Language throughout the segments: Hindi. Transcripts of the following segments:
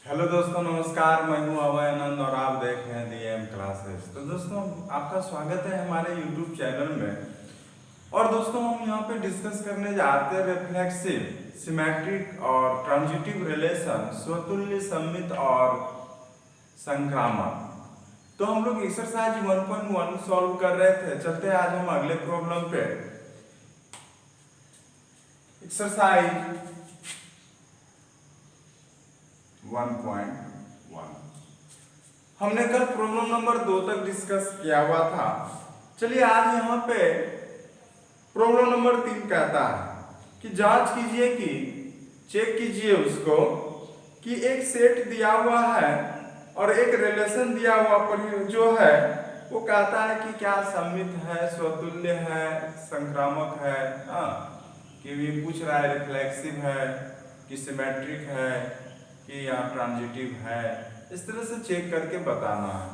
हेलो दोस्तों, नमस्कार। मैं हूं अभय आनंद और आप देख रहे हैं DM क्लासेस। तो दोस्तों, आपका स्वागत है हमारे YouTube चैनल में। और दोस्तों, हम यहां पे डिस्कस करने जाते हैं रिफ्लेक्सिव, सिमेट्रिक और ट्रांजिटिव रिलेशन, स्वतुल्य, सममित और संक्रामक। तो हम लोग एक्सरसाइज 1.1 सॉल्व कर रहे थे। चलते हैं आज हम अगले प्रॉब्लम पे। एक्सरसाइज 1.1 हमने कल प्रॉब्लम नंबर 2 तक डिस्कस किया हुआ था। चलिए आज यहाँ पे प्रॉब्लम नंबर 3 कहता है कि जांच कीजिए कि चेक कीजिए उसको कि एक सेट दिया हुआ है और एक रिलेशन दिया हुआ पर जो है वो कहता है कि क्या सममित है, स्वतुल्य है, संक्रामक है। कि ये पूछ रहा है रिफ्लेक्सिव है कि सिमेट्रिक है कि या ट्रांजिटिव है। इस तरह से चेक करके बताना है।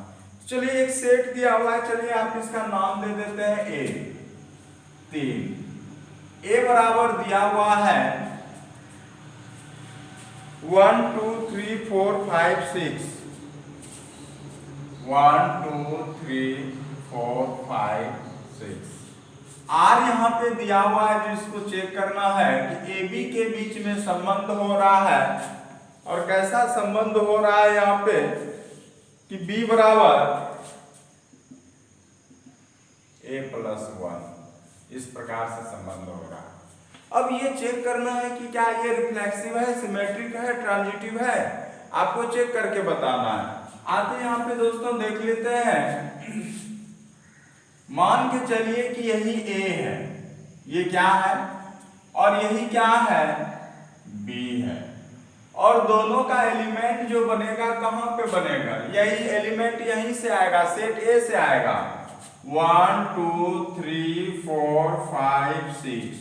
चलिए एक सेट दिया हुआ है, चलिए आप इसका नाम दे देते हैं ए। 3 ए बराबर दिया हुआ है 1 2 3 4 5 6 1 2 3 4 5 6 आर यहाँ पे दिया हुआ है जिसको चेक करना है कि ए बी के बीच में संबंध हो रहा है। और कैसा संबंध हो रहा है यहाँ पे कि b बराबर a+1, इस प्रकार से संबंध हो रहा है। अब ये चेक करना है कि क्या ये रिफ्लेक्सिव है, सिमेट्रिक है, ट्रांजिटिव है। आपको चेक करके बताना है। आते यहाँ पे दोस्तों देख लेते हैं। मान के चलिए कि यही a है, ये क्या है, और यही क्या है, b है। और दोनों का एलिमेंट जो बनेगा कहां पे बनेगा, यही एलिमेंट यहीं से आएगा, सेट ए से आएगा। 1 2 3 4 5 6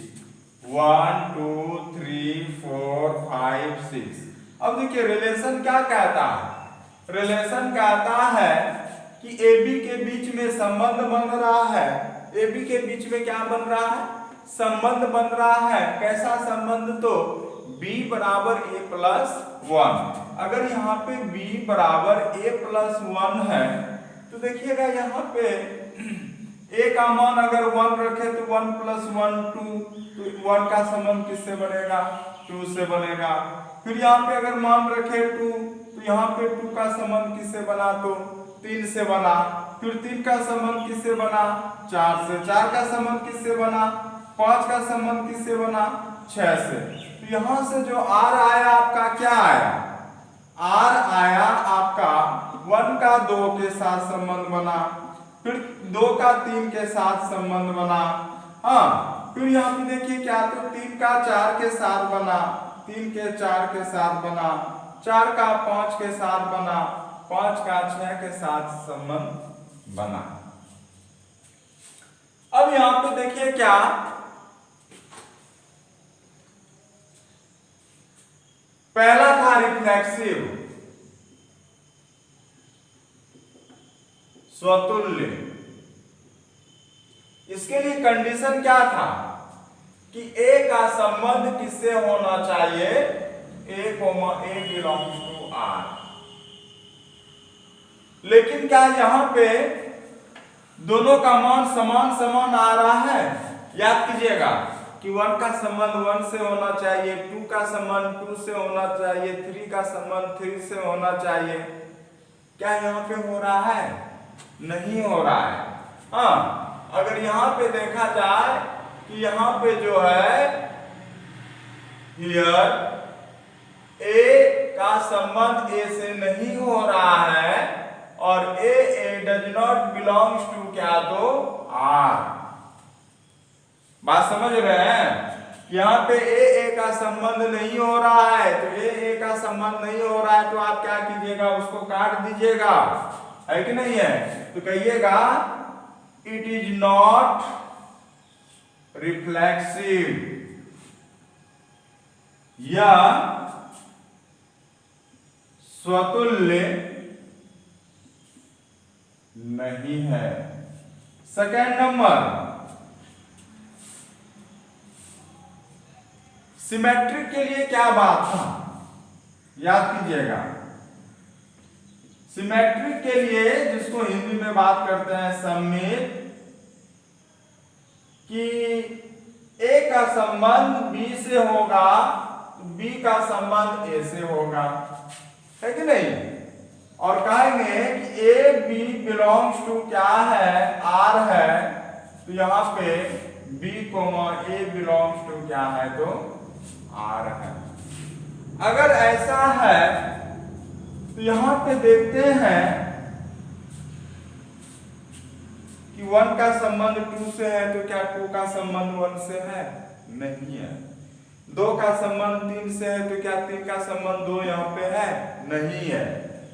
1 2 3 4 5 6। अब देखिए रिलेशन क्या कहता है। रिलेशन कहता है कि ए बी के बीच में संबंध बन रहा है। ए बी के बीच में क्या बन रहा है, संबंध बन रहा है। कैसा संबंध, तो b बराबर a+1। अगर यहाँ पे b बराबर a+1 है तो देखिएगा यहाँ पे a का मान अगर 1 रखे तो 1 + 1 2, तो 1 का संबंध किससे बनेगा, 2 से बनेगा। फिर यहाँ पे अगर मान रखे 2 तो यहाँ पे 2 का संबंध किससे बना, तो 3 से बना। फिर 3 का संबंध किससे बना, 4 से। 4 का संबंध किससे बना, 5 का संबंध किससे बना, 6 से। तो यहां से जो r आया आपका क्या आया, r आया आपका 1 का 2 के साथ संबंध बना, फिर 2 का 3 के साथ संबंध बना। फिर यहाँ पे देखिए क्या, तो 3 का 4 के साथ बना, 3 के 4 के साथ बना, 4 का 5 के साथ बना, 5 का 6 के साथ संबंध बना। अब यहाँ पे देखिए क्या, पहला था रिफ्लेक्सिव, स्वतुल्य। इसके लिए कंडीशन क्या था कि a का संबंध किससे होना चाहिए, a बिलोंग्स टू r। लेकिन क्या यहां पे दोनों का मान समान समान आ रहा है। याद कीजिएगा कि 1 का संबंध 1 से होना चाहिए, 2 का संबंध 2 से होना चाहिए, 3 का संबंध 3 से होना चाहिए। क्या यहाँ पे हो रहा है, नहीं हो रहा है। अगर यहाँ पे देखा जाए कि यहाँ पे जो है हियर a का संबंध a से नहीं हो रहा है और a does not belongs to क्या, तो r। बात समझ रहे हैं, यहाँ पे a का संबंध नहीं हो रहा है। तो a का संबंध नहीं हो रहा है तो आप क्या कीजिएगा, उसको काट दीजिएगा, है कि नहीं है। तो कहिएगा इट इज नॉट रिफ्लेक्सिव या स्वतुल्य नहीं है। सेकेंड नंबर, सिमेट्रिक के लिए क्या बात था, याद कीजिएगा। सिमेट्रिक के लिए जिसको हिंदी में बात करते हैं सममित, कि ए का संबंध बी से होगा, बी का संबंध ए से होगा, है कि नहीं। और कहेंगे कि ए बी बिलोंग्स टू क्या है, आर है, तो यहां पे b comma a belongs to क्या है, तो आर है। अगर ऐसा है तो यहां पे देखते हैं कि 1 का संबंध 2 से है, तो क्या 2 का संबंध 1 से है, नहीं है। 2 का संबंध 3 से है, तो क्या 3 का संबंध 2 यहाँ पे है, नहीं है।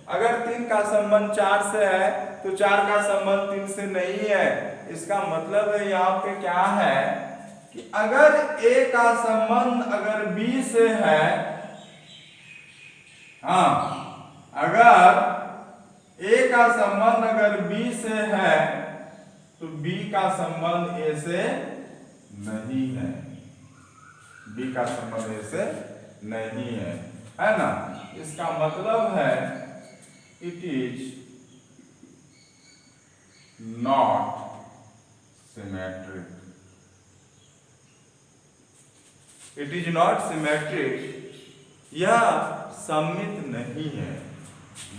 अगर 3 का संबंध 4 से है, तो 4 का संबंध 3 से नहीं है। इसका मतलब है यहाँ पे क्या है कि अगर ए का संबंध अगर बी से है, हाँ, अगर ए का संबंध अगर बी से है, तो बी का संबंध ए से नहीं है, बी का संबंध ए से नहीं है ना। इसका मतलब है it is not symmetric, it is not symmetric, यह सममित नहीं है,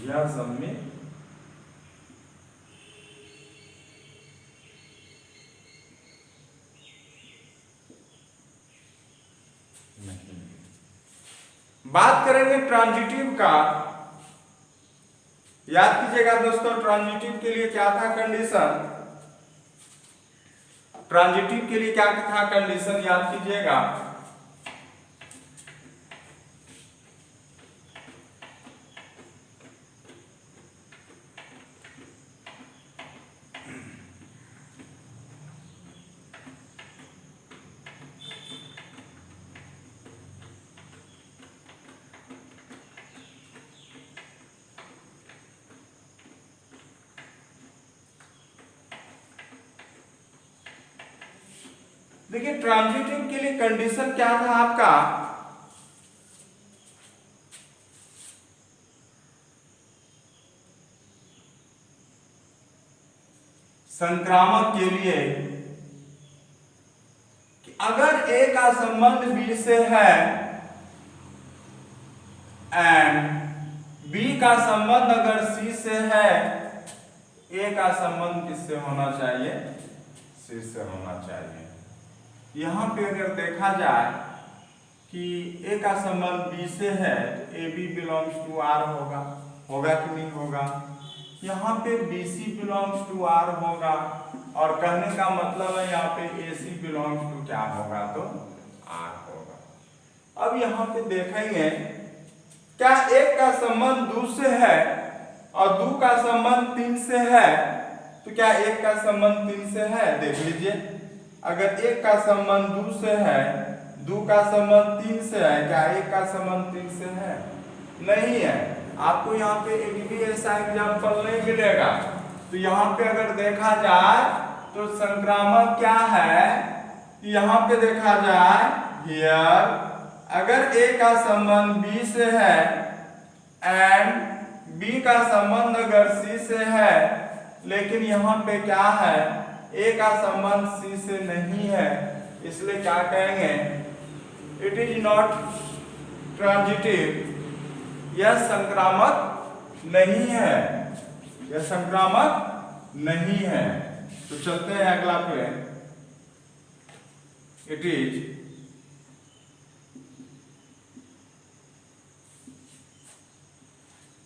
यह सममित नहीं। बात करेंगे ट्रांजिटिव का। याद कीजिएगा दोस्तों, ट्रांजिटिव के लिए क्या था कंडीशन, ट्रांजिटिव के लिए क्या था कंडीशन, याद कीजिएगा। देखिए ट्रांजिटिव के लिए कंडीशन क्या था आपका, संक्रामक के लिए कि अगर ए का संबंध बी से है एंड बी का संबंध अगर सी से है, ए का संबंध किससे होना चाहिए, सी से होना चाहिए। यहां पे अगर देखा जाए कि ए का संबंध बी से है, तो a b belongs to r होगा, होगा कि नहीं होगा। यहाँ पे b c belongs to r होगा, और कहने का मतलब है यहाँ पे ए सी बिलोंग्स टू क्या होगा, तो आर होगा। अब यहाँ पे देखेंगे क्या एक का संबंध 2 से है और 2 का संबंध 3 से है, तो क्या एक का संबंध 3 से है, देख लीजिए। अगर एक का संबंध 2 से है, 2 का संबंध 3 से है, क्या एक का संबंध 3 से है, नहीं है। आपको यहाँ पे एक भी ऐसा एग्जाम्पल नहीं मिलेगा। तो यहाँ पे अगर देखा जाए तो संक्रामक क्या है, यहाँ पे देखा जाए हियर, अगर ए का संबंध बी से है एंड बी का संबंध अगर सी से है, लेकिन यहाँ पे क्या है, ए का संबंध सी से नहीं है, इसलिए क्या कहेंगे, इट इज नॉट ट्रांजिटिव, यह संक्रामक नहीं है, यह संक्रामक नहीं है। तो चलते हैं अगला पे, इट इज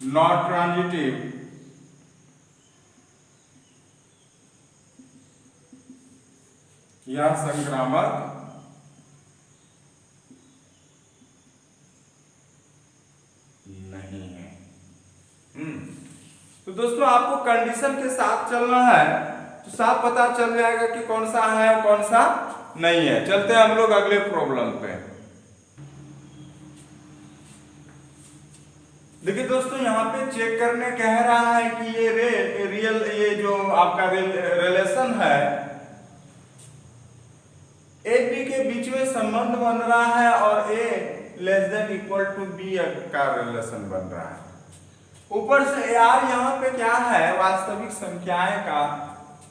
नॉट ट्रांजिटिव, यह संक्रामक नहीं है। तो दोस्तों आपको कंडीशन के साथ चलना है, तो साफ पता चल जाएगा कि कौन सा है कौन सा नहीं है। चलते हैं हम लोग अगले प्रॉब्लम पे। देखिए दोस्तों यहाँ पे चेक करने कह रहा है कि ये रियल ये जो आपका रिलेशन है ए बी के बीच में संबंध बन रहा है और A less than equal to B का रिलेशन बन रहा है। ऊपर से यार यहाँ पे क्या है, वास्तविक संख्याएं का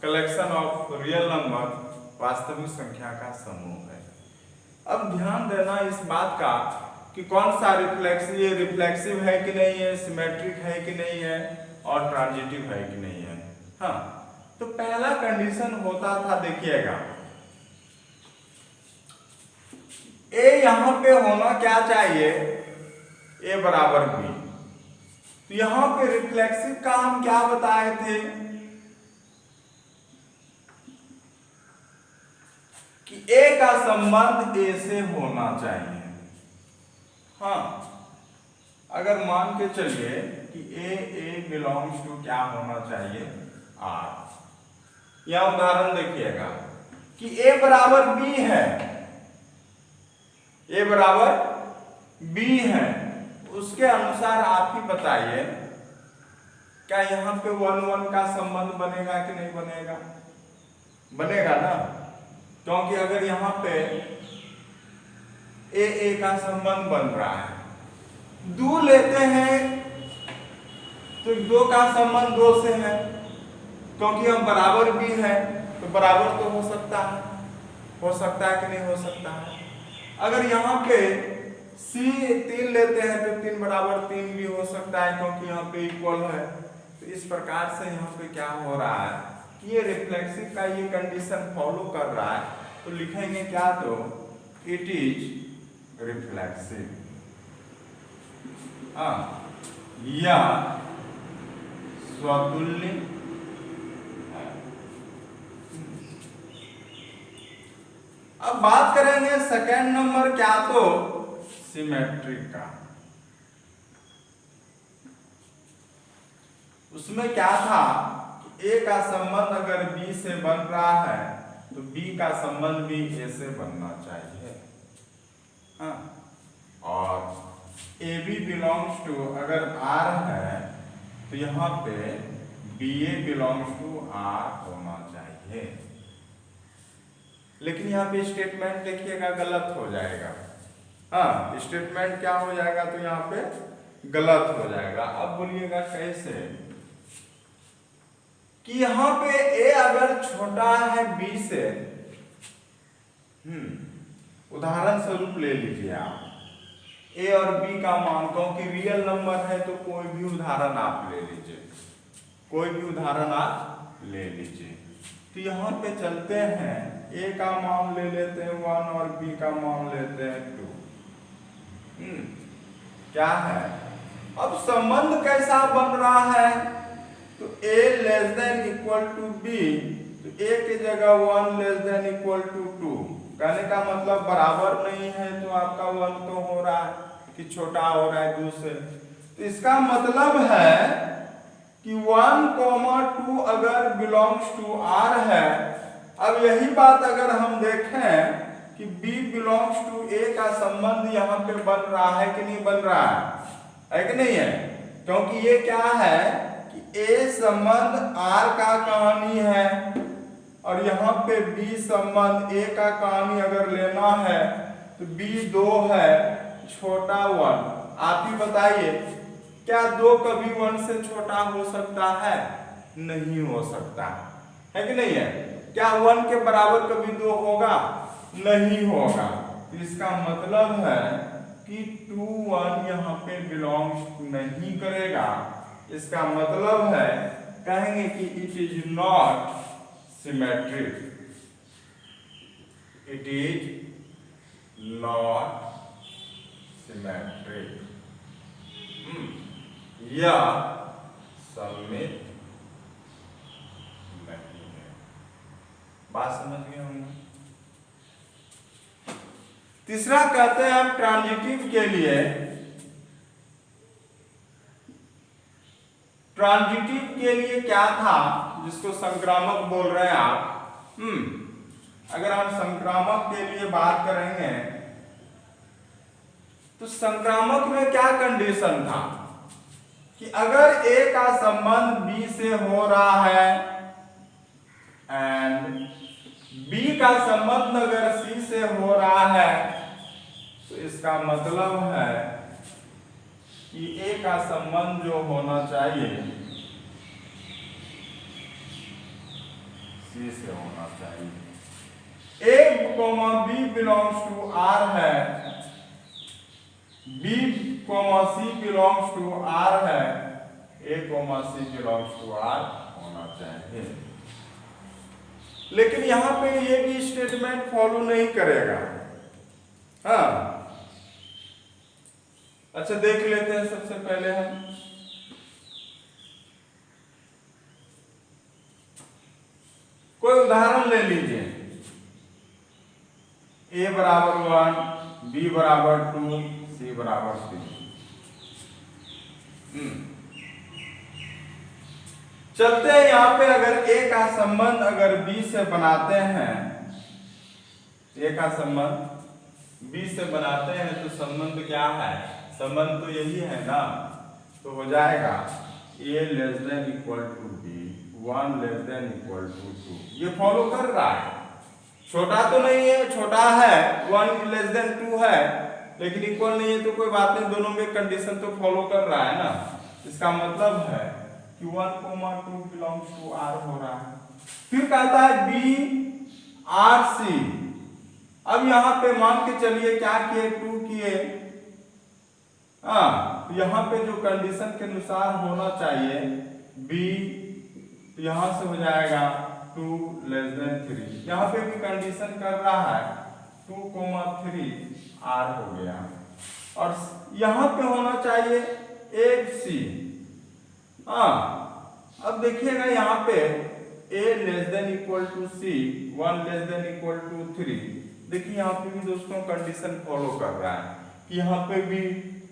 कलेक्शन ऑफ रियल नंबर, वास्तविक संख्या का समूह है। अब ध्यान देना इस बात का कि कौन सा रिफ्लेक्सिव है कि नहीं है, सिमेट्रिक है कि नहीं है, और ट्रांजिटिव है कि नहीं है। हाँ, तो पहला कंडीशन होता था, देखिएगा ए यहां पे होना क्या चाहिए, ए बराबर बी। तो यहां पे रिफ्लेक्सिव का हम क्या बताए थे कि ए का संबंध ए से होना चाहिए। हाँ, अगर मान के चलिए कि ए बिलोंग्स टू क्या होना चाहिए, आर। यह उदाहरण देखिएगा कि ए बराबर बी है, ए बराबर बी है, उसके अनुसार आप ही बताइए क्या यहां पे 1 1 का संबंध बनेगा कि नहीं बनेगा? बनेगा ना, क्योंकि अगर यहां पे ए का संबंध बन रहा है, 2 लेते हैं तो 2 का संबंध 2 से है, क्योंकि हम बराबर भी है तो बराबर तो हो सकता है कि नहीं हो सकता है। अगर यहाँ पे C 3 लेते हैं तो 3 बराबर 3 भी हो सकता है, क्योंकि यहाँ पे इक्वल है। तो इस प्रकार से यहाँ पे क्या हो रहा है कि ये रिफ्लेक्सिव का ये कंडीशन फॉलो कर रहा है, तो लिखेंगे क्या, तो इट इज रिफ्लेक्सिव। या स्वतुल्य है। अब बात करेंगे सेकेंड नंबर, क्या, तो सिमेट्रिक का। उसमें क्या था कि ए का संबंध अगर बी से बन रहा है तो बी का संबंध भी ए से बनना चाहिए। हाँ, और ए बी बिलोंग्स टू अगर आर है तो यहाँ पे b a belongs to are होना चाहिए। लेकिन यहाँ पे स्टेटमेंट देखिएगा गलत हो जाएगा। हाँ, स्टेटमेंट क्या हो जाएगा, तो यहाँ पे गलत हो जाएगा। अब बोलिएगा कैसे कि यहाँ पे ए अगर छोटा है बी से, उदाहरण स्वरूप ले लीजिए आप ए और बी का मान, क्योंकि रियल नंबर है तो कोई भी उदाहरण आप ले लीजिए, ले लीजिए। तो यहाँ पे चलते हैं, ए का मान ले लेते हैं 1 और बी का मान लेते हैं 2। क्या है, अब संबंध कैसा बन रहा है, तो a less than equal to b, तो a की जगह 1 लेस देन इक्वल टू 2। कहने का मतलब बराबर नहीं है तो आपका 1 तो हो रहा है कि छोटा हो रहा है 2 से। तो इसका मतलब है कि 1, 2 अगर बिलोंग्स टू R है। अब यही बात अगर हम देखें कि B बिलोंग्स टू A का संबंध यहाँ पे बन रहा है कि नहीं बन रहा है कि नहीं है, क्योंकि ये क्या है कि A संबंध R का कहानी है और यहाँ पे B संबंध A का कहानी अगर लेना है तो B 2 है, छोटा 1। आप ही बताइए क्या 2 कभी 1 से छोटा हो सकता है? नहीं हो सकता है कि नहीं है। क्या 1 के बराबर कभी 2 होगा? नहीं होगा। तो इसका मतलब है कि 2 1 यहाँ पे बिलोंग्स नहीं करेगा। इसका मतलब है कहेंगे कि it is not symmetric, it is not symmetric, या सममित नहीं है। बात समझ गए होंगे। तीसरा कहते हैं हम ट्रांजिटिव के लिए, क्या था जिसको संक्रामक बोल रहे हैं आप। अगर हम संक्रामक के लिए बात करेंगे तो संक्रामक में क्या कंडीशन था कि अगर A का संबंध B से हो रहा है एंड B का संबंध अगर C से हो रहा है तो इसका मतलब है कि ए का संबंध जो होना चाहिए सी से होना चाहिए। A comma B belongs to are है, B comma C belongs to are है, A comma C belongs to are होना चाहिए। लेकिन यहां पे ये भी स्टेटमेंट फॉलो नहीं करेगा। हाँ, अच्छा देख लेते हैं सबसे पहले हम। कोई उदाहरण ले लीजिए, a बराबर 1, b बराबर 2, c बराबर 3। चलते हैं यहां पे, अगर a का संबंध अगर b से बनाते हैं, a का संबंध b से बनाते हैं तो संबंध क्या है? संबंध तो यही है ना, तो हो जाएगा a less than equal to b, 1 less than equal to 2। ये फॉलो कर रहा है, छोटा तो नहीं है, छोटा है 1 लेस देन 2 है, लेकिन इक्वल नहीं है तो कोई बात नहीं, दोनों में कंडीशन तो फॉलो कर रहा है ना। इसका मतलब है कि 1, 2 बिलोंग्स टू आर हो रहा है। फिर कहता है बी आर सी। अब यहां पे मान के चलिए क्या किए, 2 किए। तो यहां पे जो कंडीशन के अनुसार होना चाहिए बी, तो यहां से हो जाएगा 2 लेस देन 3। यहां पे भी कंडीशन कर रहा है 2, 3 आर हो गया। और यहां पे होना चाहिए ए सी। अब देखिएगा यहाँ पे a less than equal to c, 1 less than equal to 3। देखिए यहाँ पे भी दोस्तों कंडीशन फॉलो कर रहा है कि यहाँ पे भी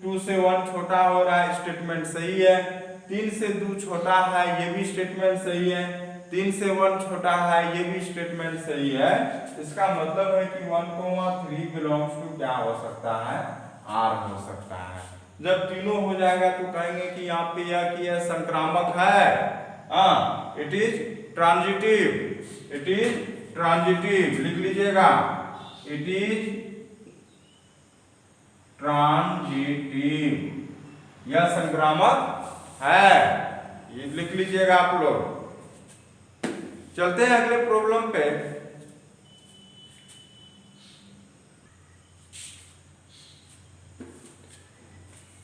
2 से 1 छोटा हो रहा है, स्टेटमेंट सही है। 3 से 2 छोटा है, ये भी स्टेटमेंट सही है। 3 से 1 छोटा है, ये भी स्टेटमेंट सही है। इसका मतलब है कि 1, 3 बिलोंग्स टू क्या हो सकता है? आर हो सकता है। जब तीनों हो जाएगा तो कहेंगे कि यहाँ पे यह कि यह संक्रामक है, it is transitive, it is transitive, लिख लीजिएगा, इट इज ट्रांजिटिव, यह संक्रामक है, ये लिख लीजिएगा आप लोग। चलते हैं अगले प्रॉब्लम पे।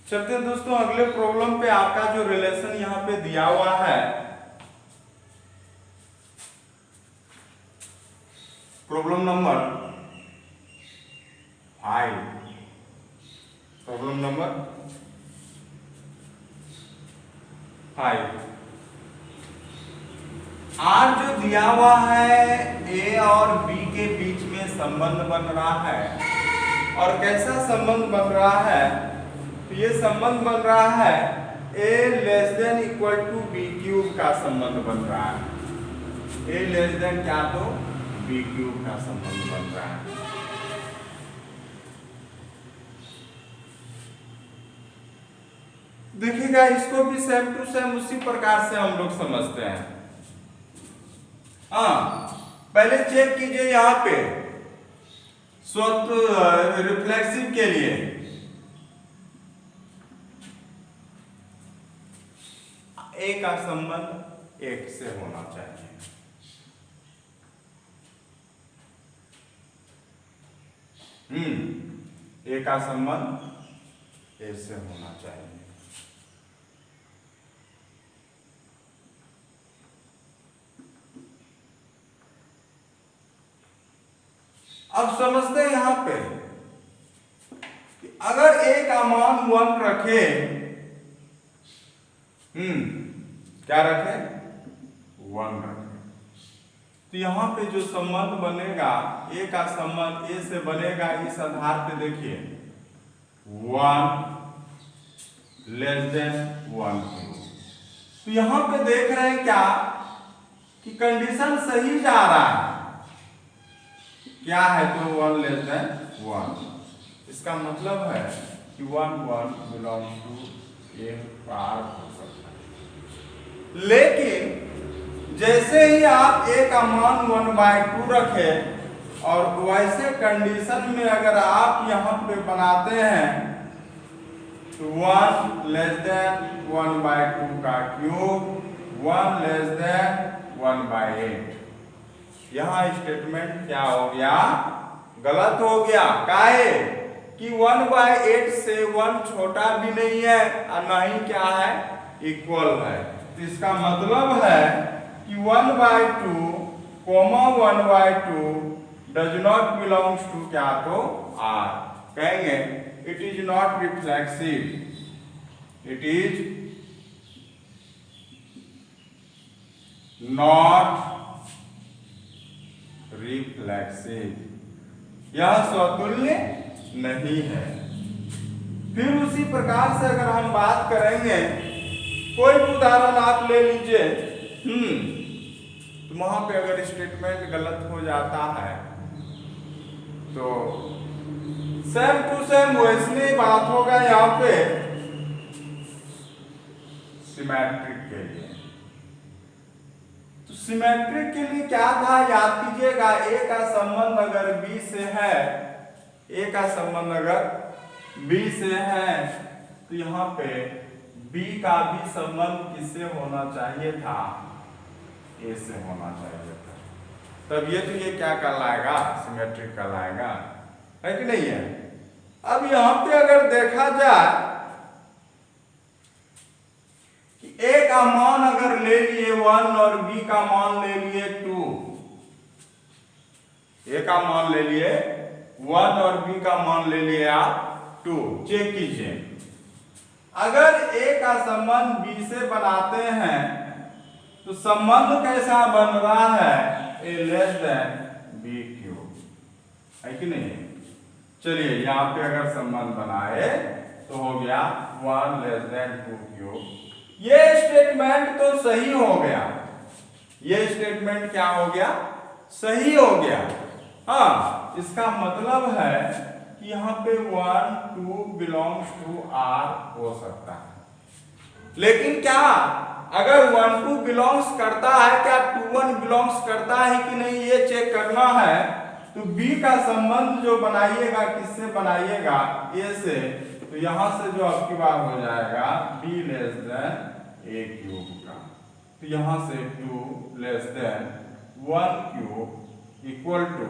चलते हैं दोस्तों अगले प्रॉब्लम पे। आपका जो रिलेशन यहां पे दिया हुआ है, problem number 5, problem number 5। R जो दिया हुआ है ए और बी के बीच में संबंध बन रहा है, और कैसा संबंध बन रहा है? तो ये संबंध बन रहा है a less than equal to b cube का संबंध बन रहा है। a लेस देन क्या? तो बी क्यूब का संबंध बन रहा है। देखिएगा इसको भी सेम टू सेम उसी प्रकार से हम लोग समझते हैं। पहले चेक कीजिए यहाँ पे स्वतः रिफ्लेक्सिव के लिए ए का संबंध 1 से होना चाहिए। ए का संबंध ए से होना चाहिए। अब समझते हैं यहां पे कि अगर ए का मान 1 रखे, क्या रखे? 1 रखे, तो यहां पे जो संबंध बनेगा ए का संबंध ए से बनेगा इस आधार पे। देखिए 1 लेस देन 1 क्यूब। तो यहां पे देख रहे हैं क्या कि कंडीशन सही जा रहा है। क्या है? तो 1 लेस देन 1। इसका मतलब है कि 1 बिलोंग्स टू ए पार्ट हो सकता है। लेकिन जैसे ही आप ए का मान 1/2 रखे, और वैसे कंडीशन में अगर आप यहां पे बनाते हैं तो 1 लेस देन 1/2 का क्यूब 1 लेस देन 1/8। यहाँ स्टेटमेंट क्या हो गया, गलत हो गया। काहे कि 1/8 से 1 छोटा भी नहीं है और ना ही क्या है, इक्वल है। तो इसका मतलब है कि 1/2 1/2 डज नॉट बिलोंग्स टू क्या, तो R। कहेंगे it is not reflexive, it is not reflexive, यह स्वतुल्य नहीं है। फिर उसी प्रकार से अगर हम बात करेंगे, कोई भी उदाहरण आप ले लीजिए, तो वहां पे अगर स्टेटमेंट गलत हो जाता है तो सेम टू सेम वैसे ही बात होगा यहाँ पे सिमेट्रिक के लिए। तो सिमेट्रिक के लिए क्या था, याद कीजिएगा, ए का संबंध अगर बी से है, ए का संबंध अगर बी से है, तो यहाँ पे बी का भी संबंध किससे होना चाहिए था, ए से होना चाहिए था। तब ये तो ये क्या कहलाएगा, सिमेट्रिक कहलाएगा, है कि नहीं है। अब यहाँ पे अगर देखा जाए कि ए का मान अगर ले लिए 1 और बी का मान ले लिए 2, ए का मान ले लिए 1 और बी का मान ले लिए आप 2, चेक कीजिए। अगर ए का संबंध बी से बनाते हैं तो संबंध कैसा बन रहा है, ए लेस देन बी क्यूब, है कि नहीं। चलिए यहाँ पे अगर संबंध बनाए तो हो गया 1 लेस देन 2 क्यूब। ये स्टेटमेंट तो सही हो गया, ये स्टेटमेंट क्या हो गया, सही हो गया। हाँ, इसका मतलब है कि यहाँ पे 1 2 बिलोंग्स टू R हो सकता है। लेकिन क्या अगर 1 2 बिलोंग्स करता है, क्या 2 1 बिलोंग्स करता है कि नहीं, ये चेक करना है। तो B का संबंध जो बनाइएगा, किससे बनाइएगा, A से, तो यहां से जो आपकी बात हो जाएगा B less than A cube का। तो यहां से 2 less than 1 cube equal to,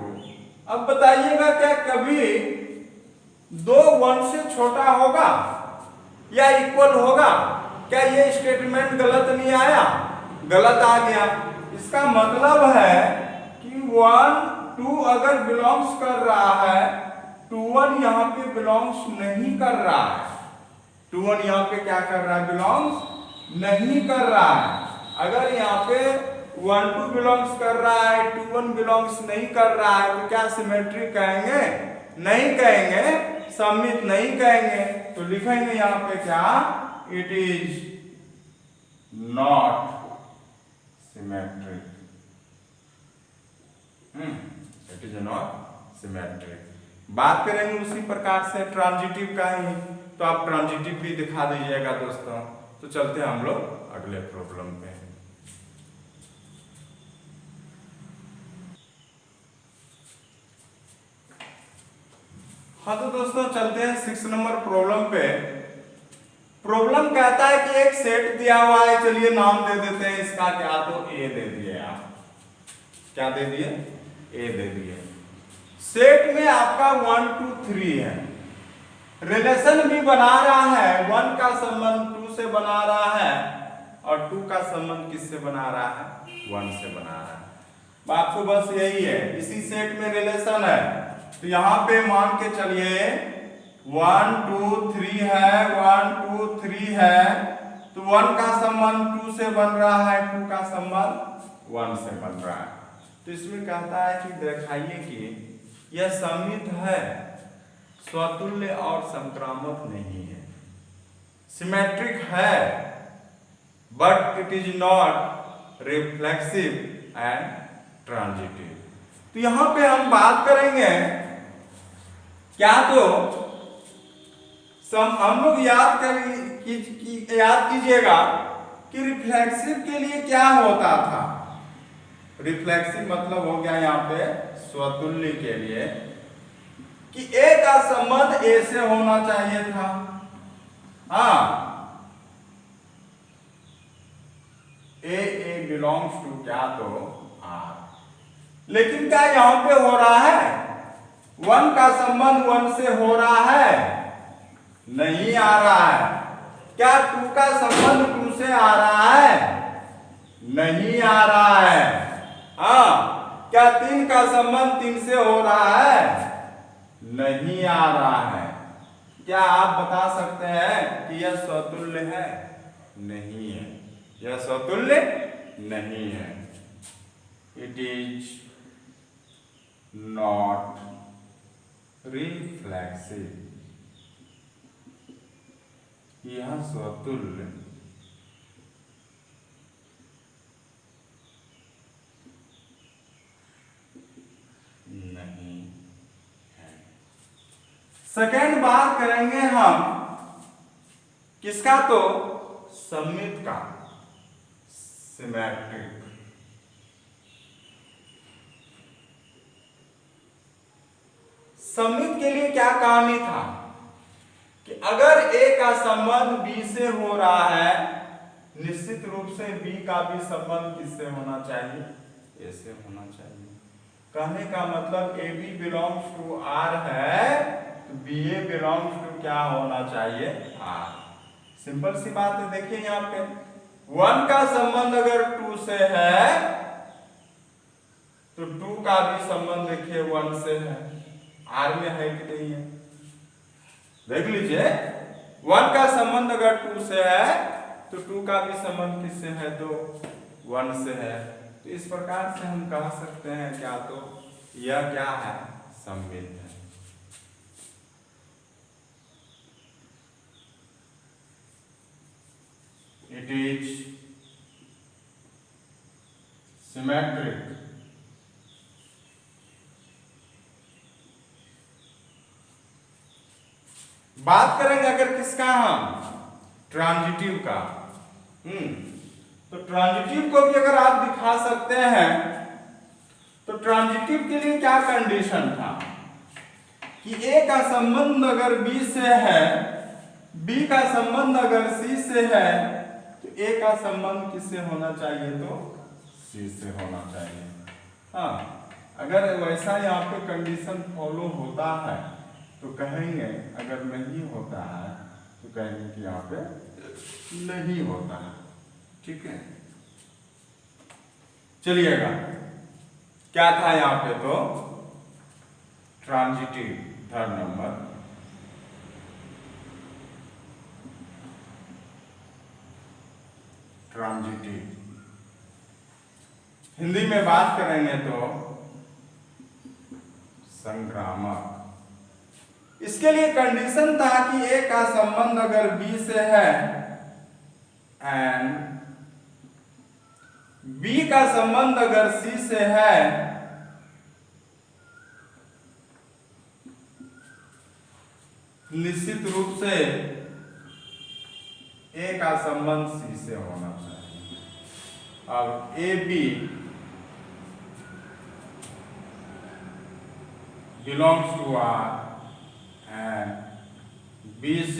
अब बताइएगा क्या कभी 2 1 से छोटा होगा या इक्वल होगा? क्या ये स्टेटमेंट गलत नहीं आया? गलत आ गया। इसका मतलब है कि 1 2 अगर बिलोंग्स कर रहा है, 2 1 यहाँ पे बिलोंग्स नहीं कर रहा है। 2 1 यहाँ पे क्या कर रहा है, बिलोंग्स नहीं कर रहा है। अगर यहाँ पे 1 2 बिलोंग्स कर रहा है, 2 1 बिलोंग्स नहीं कर रहा है, तो क्या सिमेट्रिक कहेंगे? नहीं कहेंगे, सममित नहीं कहेंगे। तो लिखेंगे यहाँ पे क्या, it is not symmetric, it is not symmetric. बात करेंगे उसी प्रकार से ट्रांजिटिव का ही, तो आप ट्रांजिटिव भी दिखा दीजिएगा दोस्तों। तो चलते हैं हम लोग अगले प्रॉब्लम पे। हाँ तो दोस्तों चलते हैं 6 नंबर प्रॉब्लम पे। प्रॉब्लम कहता है कि एक सेट दिया हुआ है, चलिए नाम दे देते हैं इसका क्या, तो ए दे दिए आप। क्या दे दिए? ए दे दिए। सेट में आपका 1 2 3 है, रिलेशन भी बना रहा है, 1 का संबंध 2 से बना रहा है और 2 का संबंध किससे बना रहा है, 1 से बना रहा है। आपको बस यही है, इसी सेट में रिलेशन है। तो यहां पे मान के चलिए 1 2 3 है, 1 2 3 है, तो 1 का संबंध 2 से बन रहा है, 2 का संबंध 1 से बन रहा है। तो इसमें कहता है कि दिखाइए कि यह सममित है, स्वतुल्य और संक्रामक नहीं है, सिमेट्रिक है, but it is not reflexive and transitive. तो यहां पे हम बात करेंगे क्या, तो हम लोग याद कीजिएगा कि रिफ्लेक्सिव के लिए क्या होता था। रिफ्लेक्सिव मतलब हो गया यहाँ पे स्वतुल्य के लिए कि ए का संबंध ए से होना चाहिए था। हाँ, ए बिलोंग्स टू क्या तो आर। लेकिन क्या यहां पे हो रहा है, वन का संबंध वन से हो रहा है, नहीं आ रहा है। क्या टू का संबंध टू से आ रहा है, नहीं आ रहा है। हाँ, क्या तीन का संबंध तीन से हो रहा है, नहीं आ रहा है। क्या आप बता सकते हैं कि यह स्वतुल्य है, नहीं है, यह स्वतुल्य नहीं है। इट इज नॉट रिफ्लेक्सिव, यह स्वतुल्य नहीं है। सेकेंड बात करेंगे हम किसका तो सममित का, सिमेट्रिक। सममित के लिए क्या कहानी था कि अगर A का संबंध B से हो रहा है, निश्चित रूप से B का भी संबंध किससे होना चाहिए, A से होना चाहिए। कहने का मतलब AB बिलोंग्स टू R है तो BA बिलोंग्स टू क्या होना चाहिए, R। सिंपल सी बात है। देखिए यहाँ पे वन का संबंध अगर टू से है तो टू का भी संबंध देखिए वन से है, आर में है कि नहीं है, देख लीजिए। वन का संबंध अगर टू से है तो टू का भी संबंध किससे है, तो वन से है। तो इस प्रकार से हम कह सकते हैं क्या तो यह क्या है, सममित है। It is symmetric. बात करेंगे अगर किसका, हम ट्रांजिटिव का। तो ट्रांजिटिव को भी अगर आप दिखा सकते हैं तो ट्रांजिटिव के लिए क्या कंडीशन था कि A का संबंध अगर B से है, B का संबंध अगर C से है तो A का संबंध किससे होना चाहिए, तो C से होना चाहिए। हाँ, अगर वैसा यहाँ पे कंडीशन फॉलो होता है तो कहेंगे, अगर नहीं होता है तो कहेंगे कि यहाँ पे नहीं होता है। ठीक है, चलिएगा क्या था यहाँ पे, तो transitive, third number. Transitive Hindi में बात करेंगे तो संक्रामक। इसके लिए कंडीशन था कि A का संबंध अगर B से है एंड B का संबंध अगर C से है निश्चित रूप से A का संबंध C से होना चाहिए। अब AB belongs to R and BC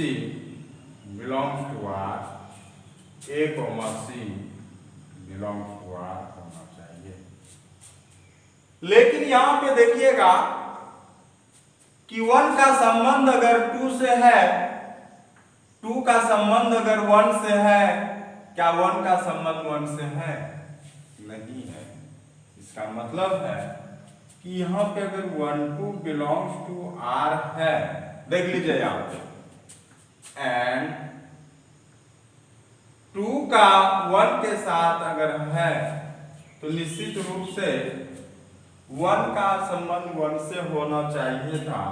belongs to R, A, C belongs to R होना चाहिए। लेकिन यहां पे देखिएगा कि वन का संबंध अगर टू से है, टू का संबंध अगर वन से है, क्या वन का संबंध वन से है, नहीं है। इसका मतलब है कि यहाँ पे अगर one two belongs to are है, देख लीजिए यहाँ पे, एंड टू का वन के साथ अगर है तो निश्चित रूप से वन का संबंध वन से होना चाहिए था,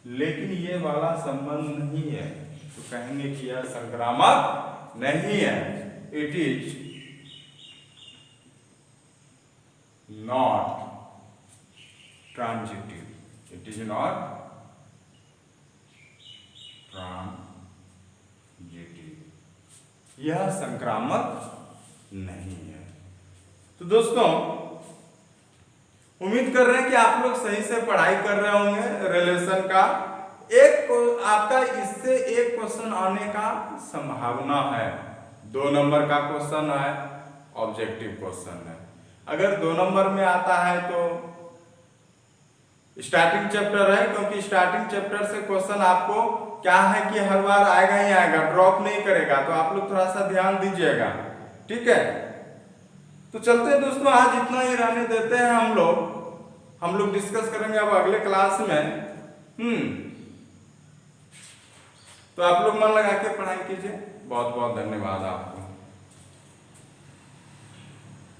लेकिन ये वाला संबंध नहीं है तो कहेंगे कि यह संक्रामक नहीं है। It is not transitive, it is not transitive, यह संक्रामक नहीं है। तो दोस्तों उम्मीद कर रहे हैं कि आप लोग सही से पढ़ाई कर रहे होंगे रिलेशन का। एक आपका इससे एक क्वेश्चन आने का संभावना है। 2 नंबर का क्वेश्चन है, ऑब्जेक्टिव क्वेश्चन है। अगर 2 नंबर में आता है तो स्टार्टिंग चैप्टर है, क्योंकि स्टार्टिंग चैप्टर से क्वेश्चन आपको क्या है कि हर बार आएगा ही आएगा, ड्रॉप नहीं करेगा, तो आप लोग थोड़ा सा ध्यान दीजिएगा, ठीक है। तो चलते हैं दोस्तों, आज इतना ही रहने देते हैं। हम लोग डिस्कस करेंगे अब अगले क्लास में। तो आप लोग मन लगा के पढ़ाई कीजिए। बहुत बहुत धन्यवाद आपको।